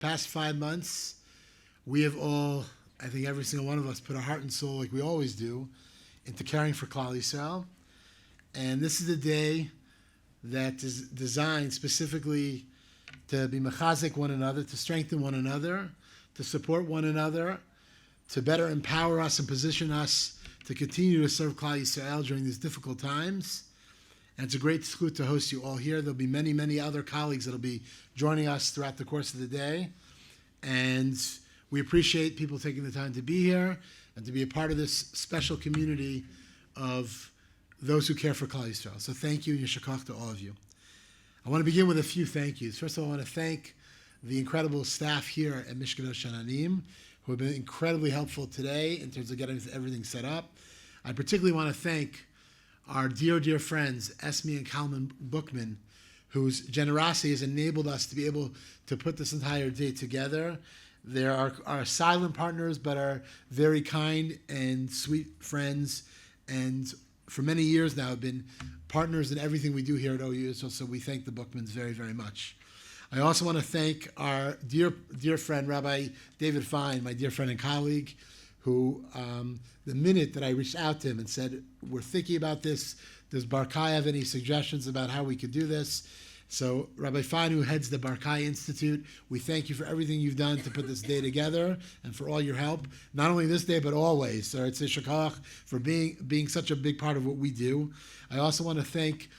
Past 5 months, we have all, I think every single one of us, put our heart and soul, like we always do, into caring for Klal Yisrael. And this is a day that is designed specifically to be mechazik one another, to strengthen one another, to support one another, to better empower us and position us to continue to serve Klal Yisrael during these difficult times. And it's a great zchut to host you all here. There'll be many, many other colleagues that'll be joining us throughout the course of the day. And we appreciate people taking the time to be here and to be a part of this special community of those who care for Klal Yisrael. So thank you and yeshar koach to all of you. I want to begin with a few thank yous. First of all, I want to thank the incredible staff here at Mishkan Shananim who have been incredibly helpful today in terms of getting everything set up. I particularly want to thank our dear, dear friends, Esme and Kalman Bookman, whose generosity has enabled us to be able to put this entire day together. They are our silent partners, but are very kind and sweet friends, and for many years now have been partners in everything we do here at OUisrael, so we thank the Bookmans very, very much. I also want to thank our dear, dear friend, Rabbi David Fine, my dear friend and colleague, who the minute that I reached out to him and said, we're thinking about this, does Barkai have any suggestions about how we could do this? So Rabbi Fine, who heads the Barkai Institute, we thank you for everything you've done to put this day together and for all your help, not only this day, but always. So it's yeshar koach for being such a big part of what we do. I also want to thank,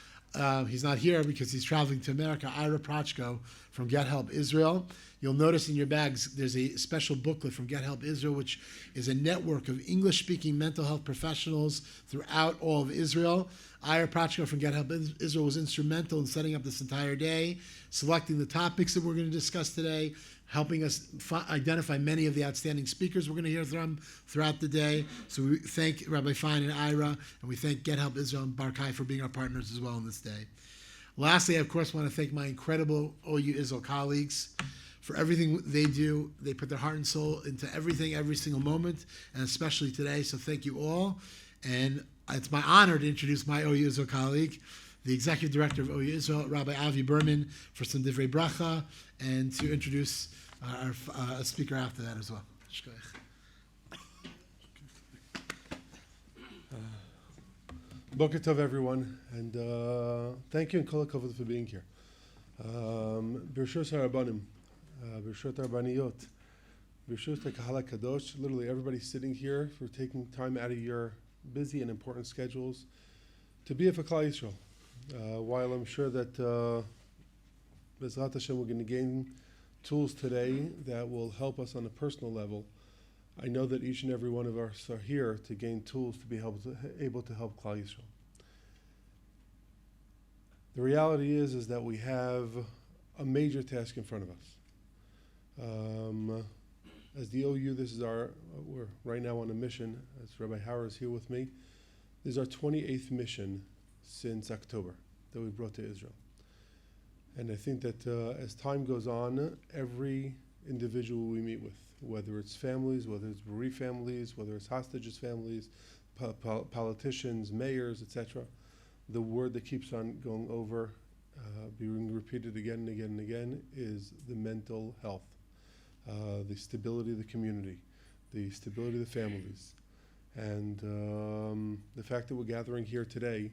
he's not here because he's traveling to America, Ira Prochko from Get Help Israel. You'll notice in your bags there's a special booklet from Get Help Israel, which is a network of English-speaking mental health professionals throughout all of Israel. Ira Prochko from Get Help Israel was instrumental in setting up this entire day, selecting the topics that we're going to discuss today, helping us identify many of the outstanding speakers we're going to hear from throughout the day. So we thank Rabbi Fine and Ira, and we thank Get Help Israel and Barkai for being our partners as well on this day. Lastly, I, of course, want to thank my incredible OUisrael colleagues for everything they do. They put their heart and soul into everything, every single moment, and especially today. So thank you all. And it's my honor to introduce my OUisrael colleague, the Executive Director of OUisrael, Rabbi Avi Berman, for some divrei bracha, and to introduce our speaker after that as well. Boker tov, everyone, and thank you and kol hakavod for being here. Birshos harabanim, birshot harbaniyot, birshos kahal kadosh. Literally, everybody sitting here for taking time out of your busy and important schedules to be for Klal Yisrael. While I'm sure that B'ezrat Hashem we're going to gain tools today that will help us on a personal level, I know that each and every one of us are here to gain tools to be able to help Klal Yisrael. The reality is that we have a major task in front of us. As the OU, this is we're right now on a mission, as Rabbi Hauer is here with me. This is our 28th mission since October that we brought to Israel. And I think that as time goes on, every individual we meet with, whether it's families, whether it's bereaved families, whether it's hostages families, politicians, mayors, etc., the word that keeps on going over, being repeated again and again and again, is the mental health, the stability of the community, the stability of the families. And the fact that we're gathering here today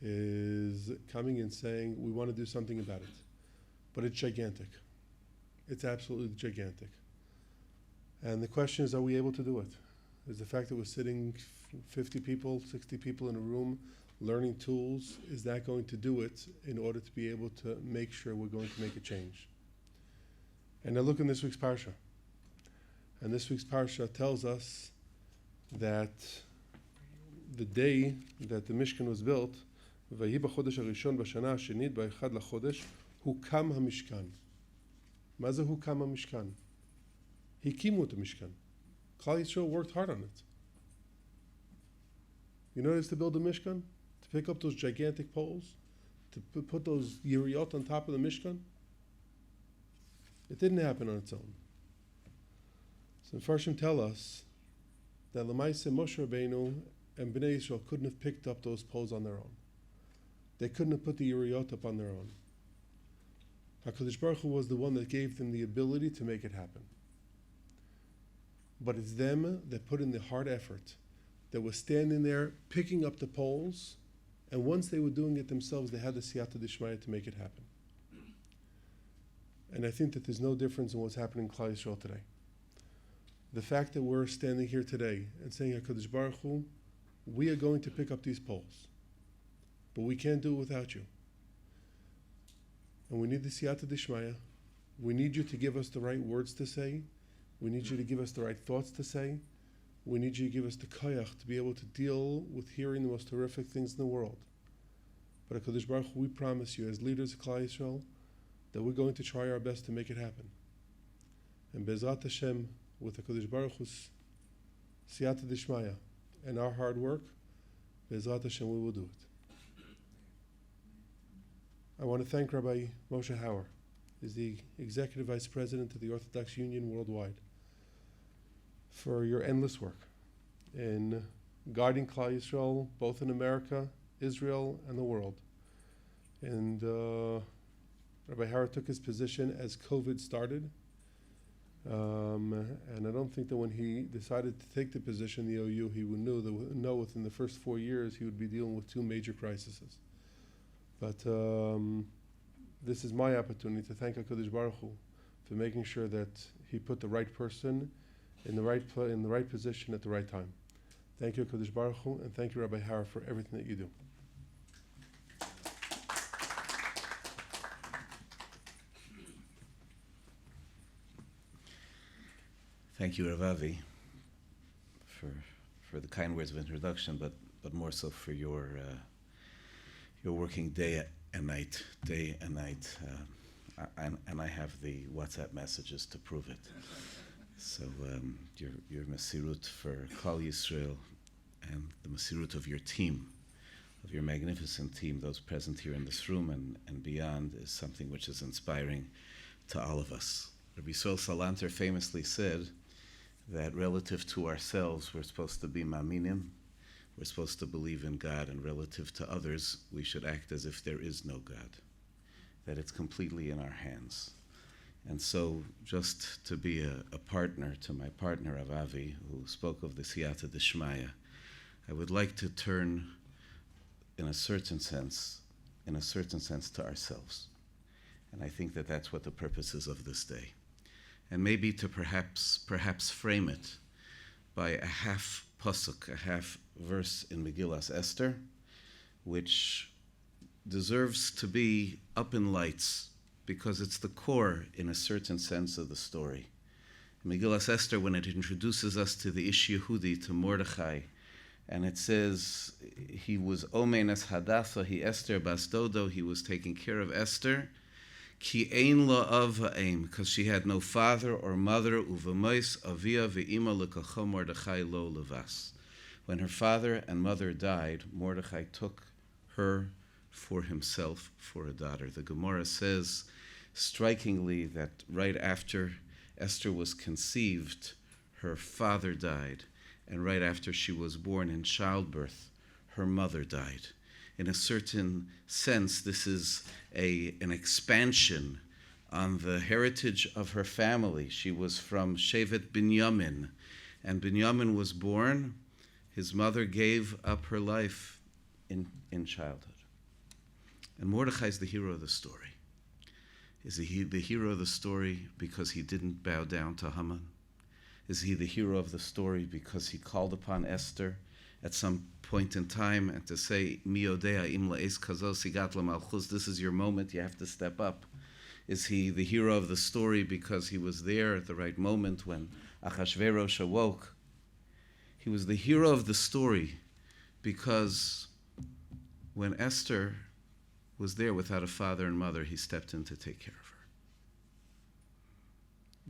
is coming and saying we want to do something about it. But it's gigantic. It's absolutely gigantic. And the question is, are we able to do it? Is the fact that we're sitting 50 people, 60 people in a room learning tools, is that going to do it in order to be able to make sure we're going to make a change? And I look in this week's Parsha. And this week's Parsha tells us that the day that the Mishkan was built, ויהי בחודש הראשון בשנה השנית באחד לחודש, הוקם המשכן. מה זה הוקם המשכן? הקימו את המשכן. Klal Yisrael worked hard on it. You know what it is to build a Mishkan? To pick up those gigantic poles? To put those yiriot on top of the Mishkan? It didn't happen on its own. So the Farshim tell us that L'maaseh Moshe Rabbeinu and Bnei Yisrael couldn't have picked up those poles on their own. They couldn't have put the yiriot up on their own. HaKadosh Baruch Hu was the one that gave them the ability to make it happen. But it's them that put in the hard effort, that was standing there picking up the poles, and once they were doing it themselves, they had the siyata d'shmaya to make it happen. And I think that there's no difference in what's happening in Klal Yisrael today. The fact that we're standing here today and saying, HaKadosh Baruch Hu, we are going to pick up these poles, but we can't do it without you. And we need the siyata d'shmaya. We need you to give us the right words to say. We need you to give us the right thoughts to say. We need you to give us the koyach to be able to deal with hearing the most horrific things in the world. But HaKadosh Baruch Hu, we promise you, as leaders of Klal Yisrael, that we're going to try our best to make it happen. And Be'ezrat Hashem, with HaKadosh Baruch Hu's siyata d'shmaya and our hard work, Be'ezrat Hashem, we will do it. I want to thank Rabbi Moshe Hauer. He's the Executive Vice President of the Orthodox Union Worldwide, for your endless work in guiding Klal Yisrael, both in America, Israel, and the world. And Rabbi Hauer took his position as COVID started. And I don't think that when he decided to take the position in the OU, he would know within the first 4 years he would be dealing with 2 major crises. But this is my opportunity to thank HaKadosh Baruch Hu for making sure that he put the right person in the right position at the right time. Thank you, HaKadosh Baruch Hu, and thank you, Rabbi Hauer, for everything that you do. Thank you, Rav Avi, for the kind words of introduction, but more so for your working day and night, and I have the WhatsApp messages to prove it. So your Mesirut for Klal Yisrael and the Mesirut of your team, of your magnificent team, those present here in this room and beyond, is something which is inspiring to all of us. Rabbi Yisrael Salanter famously said that relative to ourselves, we're supposed to be ma'aminim, we're supposed to believe in God, and relative to others, we should act as if there is no God, that it's completely in our hands. And so, just to be a partner to my partner, Rav Avi, who spoke of the siyata d'shmaya, I would like to turn, in a certain sense, to ourselves. And I think that that's what the purpose is of this day. And maybe to perhaps frame it by a half pasuk, a half verse in Megillas Esther, which deserves to be up in lights because it's the core, in a certain sense, of the story. Megillas Esther, when it introduces us to the Ish Yehudi, to Mordechai, and it says he was Omenes Hadassah, he Esther Bas Dodo, he was taking care of Esther, Ki ein lo av ha'em, because she had no father or mother, uvemois avia ve'ima lekacho Mordechai lo levas. When her father and mother died, Mordechai took her for himself, for a daughter. The Gemara says, strikingly, that right after Esther was conceived, her father died, and right after she was born in childbirth, her mother died. In a certain sense, this is an expansion on the heritage of her family. She was from Shevet Binyamin, and Binyamin was born. His mother gave up her life in childhood. And Mordechai is the hero of the story. Is he the hero of the story because he didn't bow down to Haman? Is he the hero of the story because he called upon Esther at some point in time and to say, Mi yodea im la'es kazos higat lamalchus, this is your moment, you have to step up? Is he the hero of the story because he was there at the right moment when Achashverosh awoke? He was the hero of the story because when Esther was there without a father and mother, he stepped in to take care of her.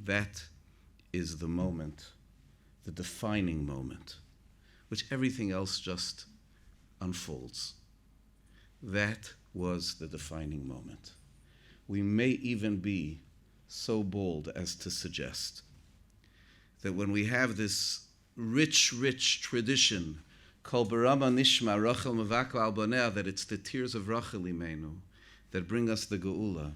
That is the moment, the defining moment, which everything else just unfolds. That was the defining moment. We may even be so bold as to suggest that when we have this rich tradition, Kol Barama Nishma Rachel Mevakla Al Bonea, that it's the tears of Rachel Imenu that bring us the Geula,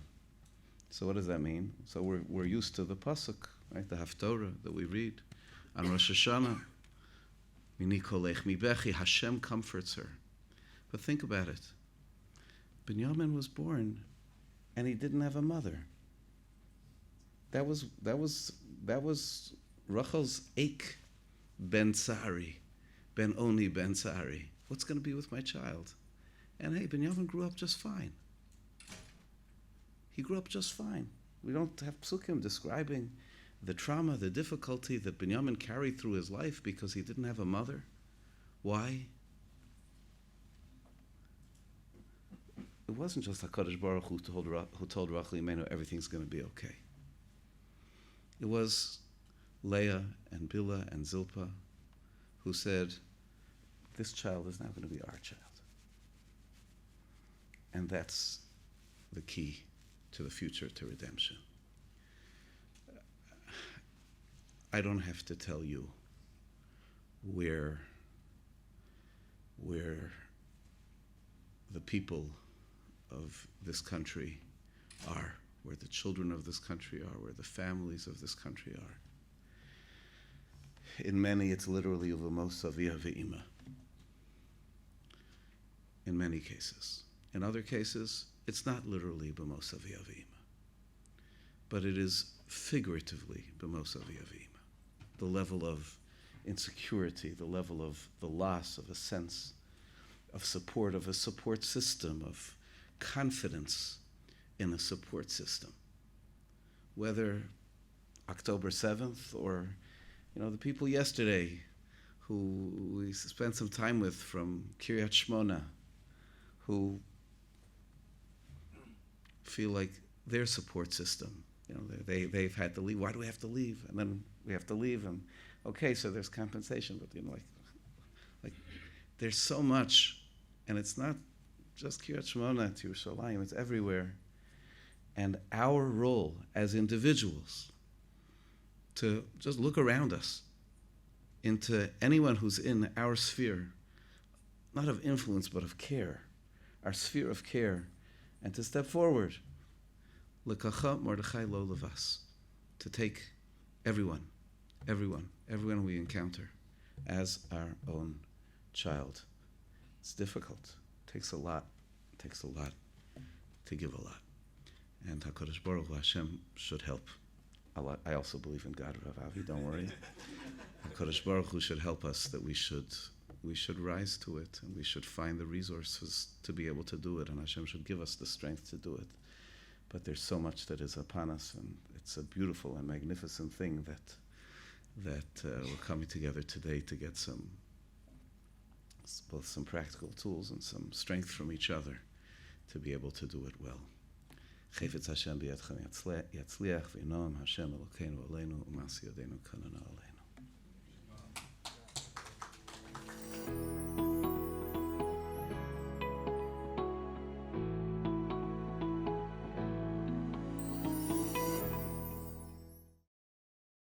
So what does that mean? So we're used to the pasuk, right? The haftorah that we read on Rosh Hashanah. Mini kolech mi bechi, Hashem comforts her. But think about it. Binyamin was born, and he didn't have a mother. That was Rachel's ache, ben Tsari, ben Oni ben Tsari. What's going to be with my child? And hey, Binyamin grew up just fine. He grew up just fine. We don't have psukim describing the trauma, the difficulty that Binyamin carried through his life because he didn't have a mother. Why? It wasn't just HaKadosh Baruch Hu who told Rachel Imenu everything's going to be okay. It was Leah and Bilhah and Zilpah who said, this child is now going to be our child. And that's the key to the future, to redemption. I don't have to tell you where the people of this country are, where the children of this country are, where the families of this country are. In many, it's literally uvamos avia ve'ima. In many cases. In other cases, it's not literally b'mos avia ve'ima, but it is figuratively b'mos avia ve'ima. The level of insecurity, the level of the loss of a sense of support, of a support system, of confidence in a support system. Whether October 7th or, the people yesterday who we spent some time with from Kiryat Shmona, who feel like their support system, they've had to leave. Why do we have to leave? And then we have to leave, and okay, so there's compensation, but like there's so much, and it's not just Kiryat Shmona to Yerushalayim, it's everywhere. And our role as individuals to just look around us into anyone who's in our sphere, not of influence, but of care, our sphere of care, and to step forward, L'kacha Mordechai lo levas, to take everyone we encounter as our own child. It's difficult. It takes a lot to give a lot. And HaKadosh Baruch Hu, Hashem, should help a lot. I also believe in God, Rav Avi, don't worry. HaKadosh Baruch Hu should help us, that we should rise to it, and we should find the resources to be able to do it, and Hashem should give us the strength to do it. But there's so much that is upon us, and it's a beautiful and magnificent thing that we're coming together today to get both some practical tools and some strength from each other to be able to do it well. Chayfetz Hashem b'yadchem yatzliach v'yinoam Hashem Elokeinu aleinu u'mas yadenu kanana aleinu.